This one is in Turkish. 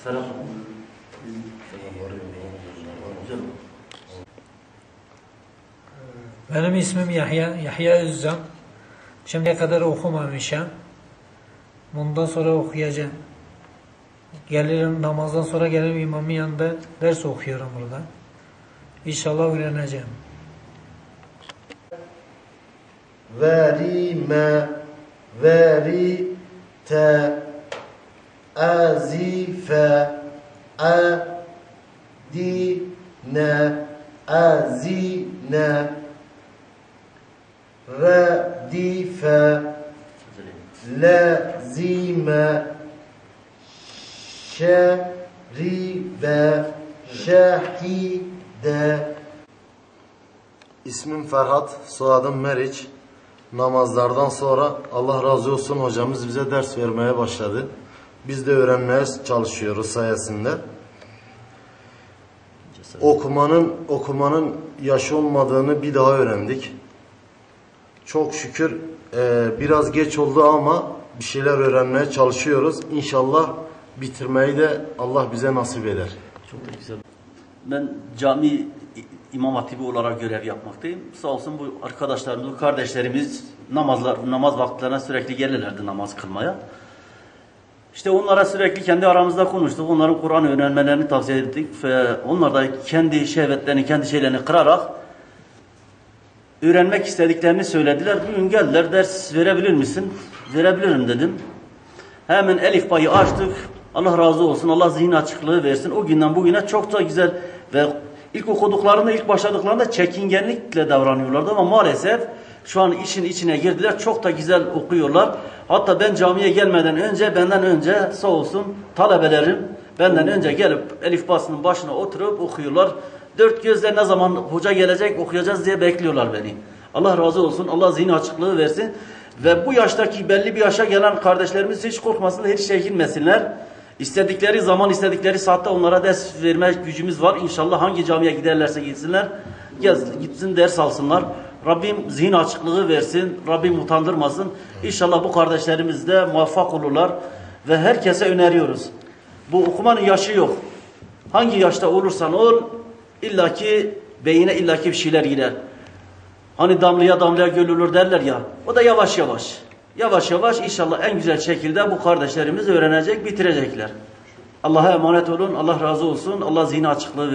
Ferhat. Benim ismim Yahya Özcan. Şimdiye kadar okumamışım. Bundan sonra okuyacağım. Gelirim, namazdan sonra gelirim imamın yanında ders okuyorum burada. İnşallah öğreneceğim. Verime, verite, azife, adine, azine, redife, lazime, şeribe, şehide. İsmim Ferhat, soyadım Meriç. Namazlardan sonra Allah razı olsun hocamız bize ders vermeye başladı. Biz de öğrenmeye çalışıyoruz sayesinde. Okumanın yaşı olmadığını bir daha öğrendik. Çok şükür biraz geç oldu ama bir şeyler öğrenmeye çalışıyoruz. İnşallah bitirmeyi de Allah bize nasip eder. Çok da güzel. Ben cami İmam Hatibi olarak görev yapmaktayım. Sağ olsun bu arkadaşlarımız, bu kardeşlerimiz namaz vakitlerine sürekli gelirlerdi namaz kılmaya. İşte onlara sürekli kendi aramızda konuştuk. Onların Kur'an öğrenmelerini tavsiye ettik. Ve onlar da kendi şehvetlerini, kendi şeylerini kırarak öğrenmek istediklerini söylediler. Bugün geldiler, ders verebilir misin? Verebilirim dedim. Hemen elif bayı açtık. Allah razı olsun, Allah zihin açıklığı versin. O günden bugüne çok da güzel ve ilk okuduklarında, ilk başladıklarında çekingenlikle davranıyorlardı ama maalesef şu an işin içine girdiler. Çok da güzel okuyorlar. Hatta ben camiye gelmeden önce, benden önce sağ olsun talebelerim benden önce gelip elif basının başına oturup okuyorlar. Dört gözle ne zaman hoca gelecek okuyacağız diye bekliyorlar beni. Allah razı olsun, Allah zihin açıklığı versin. Ve bu yaştaki belli bir yaşa gelen kardeşlerimiz hiç korkmasınlar, hiç çekinmesinler. İstedikleri zaman, istedikleri saatte onlara ders verme gücümüz var. İnşallah hangi camiye giderlerse gitsinler, gitsin ders alsınlar. Rabbim zihin açıklığı versin, Rabbim utandırmasın. İnşallah bu kardeşlerimiz de muvaffak olurlar. Ve herkese öneriyoruz. Bu okumanın yaşı yok. Hangi yaşta olursan ol, illaki beyine illaki bir şeyler girer. Hani damlaya damlaya göl olur derler ya. O da yavaş yavaş. Yavaş yavaş inşallah en güzel şekilde bu kardeşlerimiz öğrenecek, bitirecekler. Allah'a emanet olun. Allah razı olsun. Allah zihin açıklığı versin.